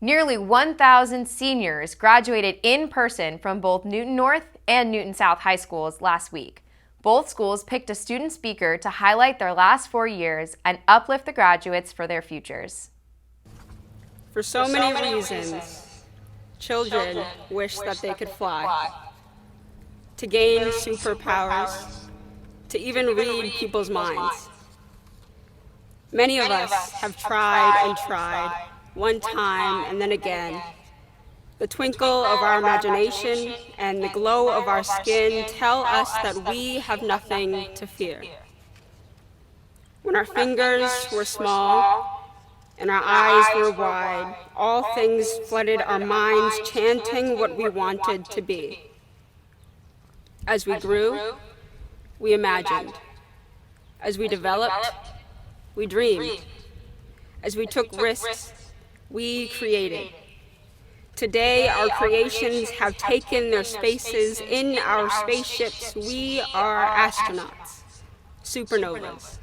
Nearly 1,000 seniors graduated in person from both Newton North and Newton South high schools last week. Both schools picked a student speaker to highlight their last 4 years and uplift the graduates for their futures. For so many reasons, children wish that they could fly, to gain superpowers, to even read people's minds. Many of us have tried and tried, one time and then again. The twinkle of our imagination and the glow of our skin tell us that we have nothing to fear. When our fingers were small and our eyes were wide, all things flooded our minds, chanting what we wanted to be. As we grew, we imagined. As we developed, we dreamed. As we took risks, we created. Today, our creations have taken their spaces in our spaceships. We are astronauts, supernovas,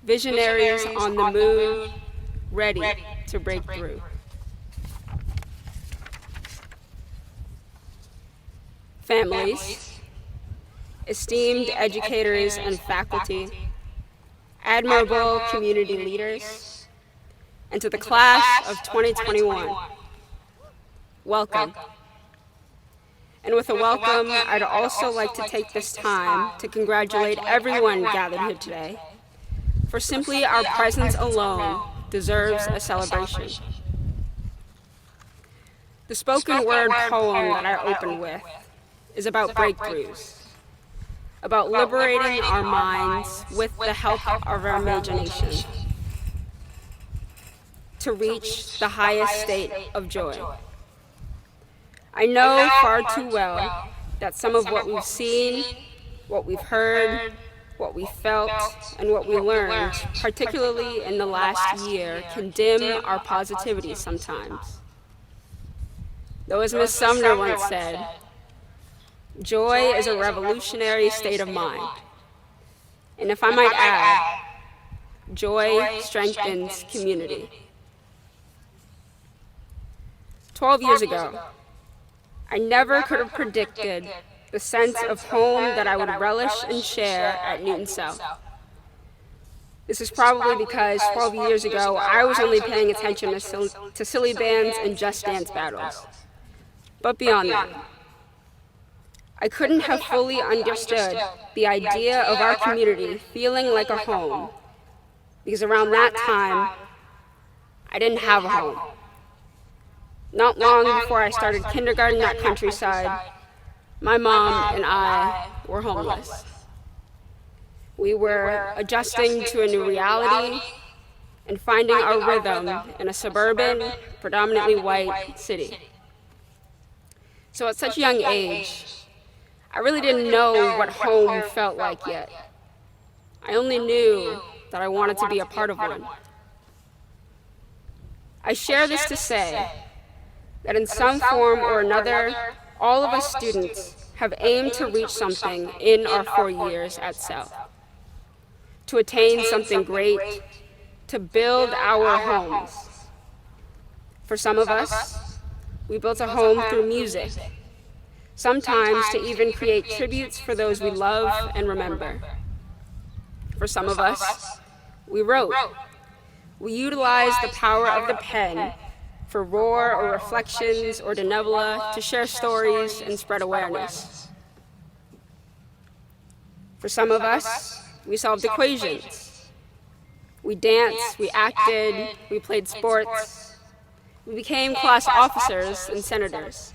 visionaries on the moon, ready to break through. Families, esteemed educators and faculty, admirable community leaders, and to the class of 2021, welcome. And with a welcome, I'd also like to take this time to congratulate everyone gathered here today, for simply our presence alone deserves a celebration. The spoken word poem that I opened with is about breakthroughs, about liberating our minds with the help of our imagination to reach the highest state of joy. I know far too well that some of what we've seen, what we've heard, what we felt, and what we learned, particularly in the last year, can dim our positivity sometimes. Though as Ms. Sumner once said, joy is a revolutionary state of mind. And if I might add, joy strengthens community. 12 years ago, I never could have predicted the sense of home that I would relish and share at Newton South. This is probably because 12 years ago, I was only paying attention to silly bands and just dance battles. But beyond that, I couldn't have fully understood the idea of our community feeling like a home, because around that time, I didn't have a home. Not long before I started kindergarten at Countryside, my mom and I were homeless. We were adjusting to a new reality and finding our rhythm in a suburban, predominantly white city. So at such a young age, I really didn't know what home felt like yet. I only knew that I wanted to be a part of one. I share this to say that in some form or another, all of us students have aimed to reach something in our 4 years at South, to attain something great, to build our homes. For some of us, we built a home through music, sometimes to even create tributes for those we love and remember. For some of us, we wrote. We utilized the power of the pen for roar or reflections or de novela to share stories and spread awareness. For some of us, we solved equations. We danced, we acted, we played sports. We became class officers and senators.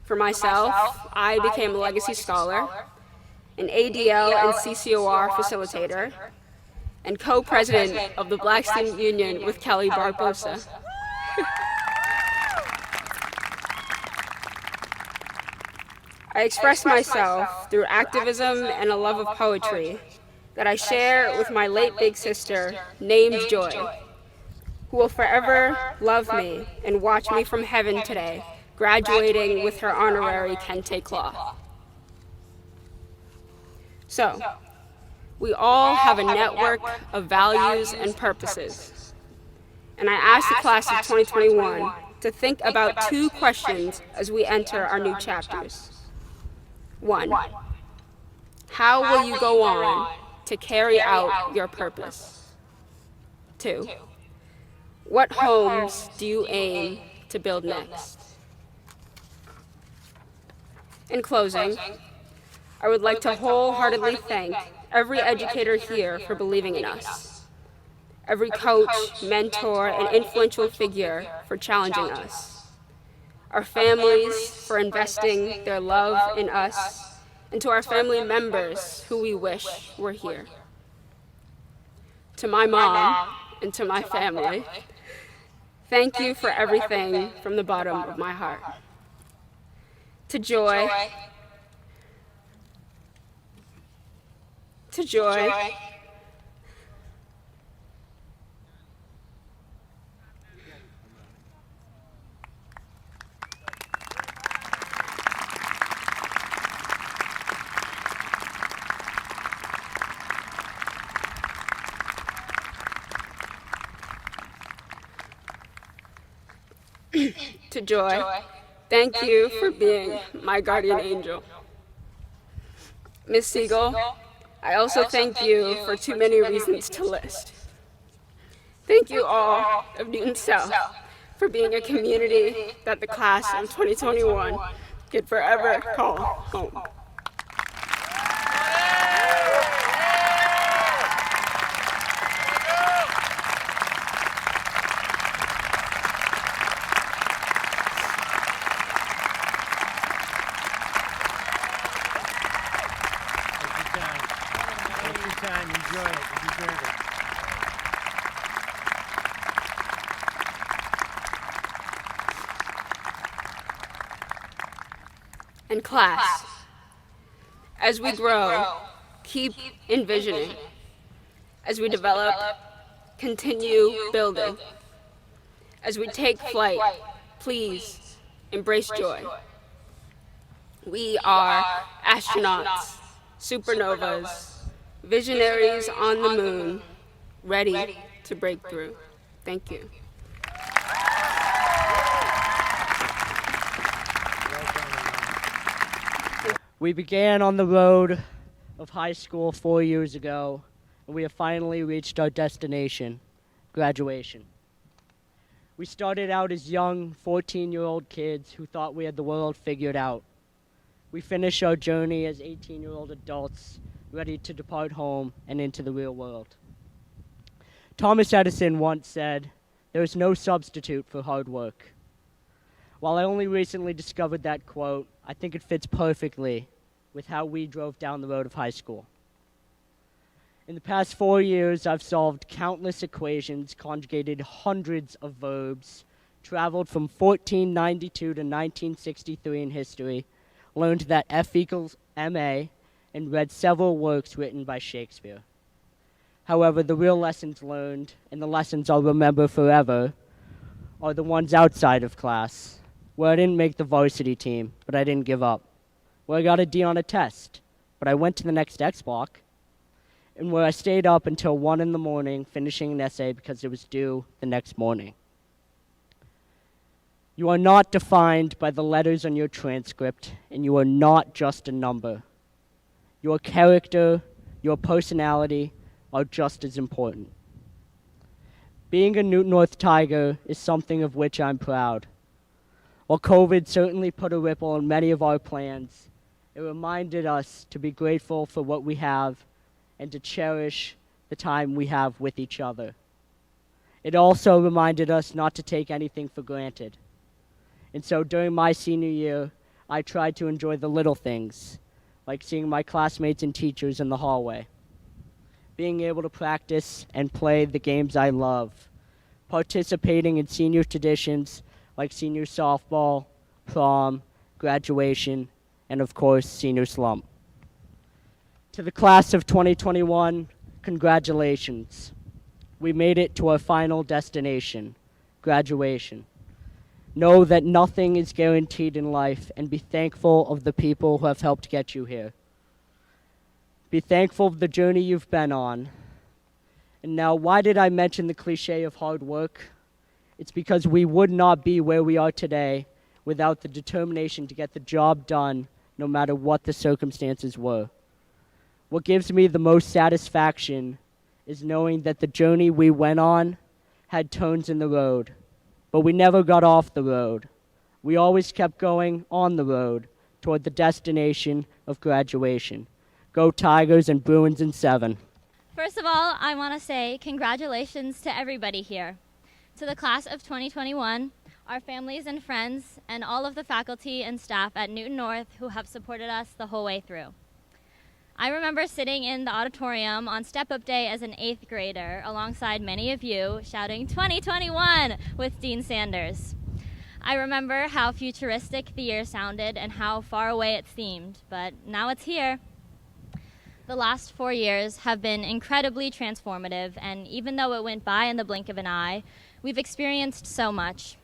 For myself, I became a legacy scholar, an ADL and CCOR facilitator, and co-president of the Black Student Union with Kelly Barbosa. I express myself through activism and a love of poetry that I share with my late big sister, named Joy, who will forever love me and watch me from heaven today, graduating with her honorary Kente Claw. So, we all have a network of values and purposes, and I ask the class of 2021 to think about two questions as we enter our new chapters. 1. How will you go on to carry out your purpose? 2. What homes do you aim to build next? In closing, I would like to wholeheartedly thank every educator here for believing in us, every coach, mentor, and influential figure for challenging us, our families for investing their love in us, and to our family members who we wish were here. To my mom and to my family, thank you for everything from the bottom of my heart. To Joy, to Joy, thank you for being my guardian angel. Ms. Siegel, I also thank you for too many reasons to list. Thank you all of Newton South for being a community that the class of 2021 could forever call home. Enjoy it. You deserve it. And class, as we grow, keep envisioning. As we develop, continue building. As we take flight, please embrace joy. We are astronauts, supernovas, visionaries on the moon, ready to break through. Thank you. We began on the road of high school 4 years ago, and we have finally reached our destination, graduation. We started out as young 14-year-old kids who thought we had the world figured out. We finished our journey as 18-year-old adults, ready to depart home and into the real world. Thomas Edison once said, "There is no substitute for hard work." While I only recently discovered that quote, I think it fits perfectly with how we drove down the road of high school. In the past 4 years, I've solved countless equations, conjugated hundreds of verbs, traveled from 1492 to 1963 in history, learned that F equals MA, and read several works written by Shakespeare. However, the real lessons learned, and the lessons I'll remember forever, are the ones outside of class, where I didn't make the varsity team, but I didn't give up, where I got a D on a test, but I went to the next X block, and where I stayed up until 1 in the morning finishing an essay because it was due the next morning. You are not defined by the letters on your transcript, and you are not just a number. Your character, your personality are just as important. Being a Newton North Tiger is something of which I'm proud. While COVID certainly put a ripple in many of our plans, it reminded us to be grateful for what we have and to cherish the time we have with each other. It also reminded us not to take anything for granted. And so during my senior year, I tried to enjoy the little things, like seeing my classmates and teachers in the hallway, being able to practice and play the games I love, participating in senior traditions like senior softball, prom, graduation, and of course, senior slump. To the class of 2021, congratulations. We made it to our final destination, graduation. Know that nothing is guaranteed in life, and be thankful of the people who have helped get you here. Be thankful of the journey you've been on. And now, why did I mention the cliche of hard work? It's because we would not be where we are today without the determination to get the job done no matter what the circumstances were. What gives me the most satisfaction is knowing that the journey we went on had turns in the road, but we never got off the road. We always kept going on the road toward the destination of graduation. Go Tigers and Bruins in 7. First of all, I want to say congratulations to everybody here. To the class of 2021, our families and friends, and all of the faculty and staff at Newton North who have supported us the whole way through. I remember sitting in the auditorium on step-up day as an 8th grader alongside many of you shouting 2021 with Dean Sanders. I remember how futuristic the year sounded and how far away it seemed, but now it's here. The last 4 years have been incredibly transformative, and even though it went by in the blink of an eye, we've experienced so much.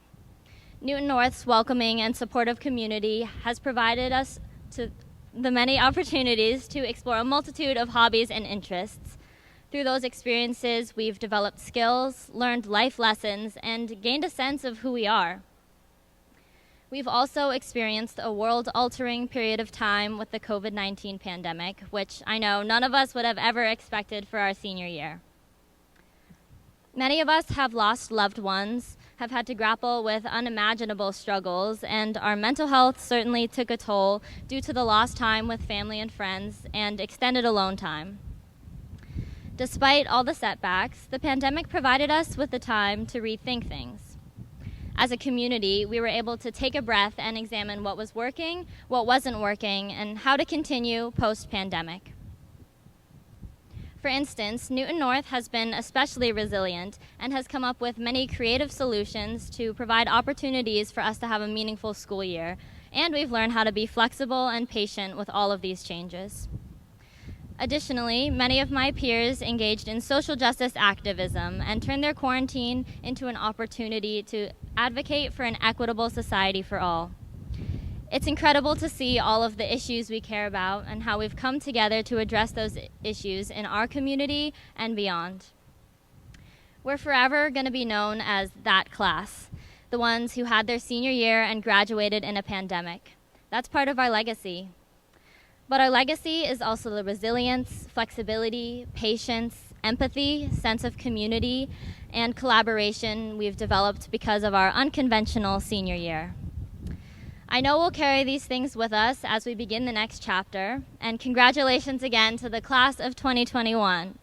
Newton North's welcoming and supportive community has provided us to the many opportunities to explore a multitude of hobbies and interests. Through those experiences, we've developed skills, learned life lessons, and gained a sense of who we are. We've also experienced a world-altering period of time with the COVID-19 pandemic, which I know none of us would have ever expected for our senior year. Many of us have lost loved ones, have had to grapple with unimaginable struggles, and our mental health certainly took a toll due to the lost time with family and friends and extended alone time. Despite all the setbacks, the pandemic provided us with the time to rethink things. As a community, we were able to take a breath and examine what was working, what wasn't working, and how to continue post-pandemic. For instance, Newton North has been especially resilient and has come up with many creative solutions to provide opportunities for us to have a meaningful school year, and we've learned how to be flexible and patient with all of these changes. Additionally, many of my peers engaged in social justice activism and turned their quarantine into an opportunity to advocate for an equitable society for all. It's incredible to see all of the issues we care about and how we've come together to address those issues in our community and beyond. We're forever going to be known as that class, the ones who had their senior year and graduated in a pandemic. That's part of our legacy. But our legacy is also the resilience, flexibility, patience, empathy, sense of community, and collaboration we've developed because of our unconventional senior year. I know we'll carry these things with us as we begin the next chapter, and congratulations again to the class of 2021.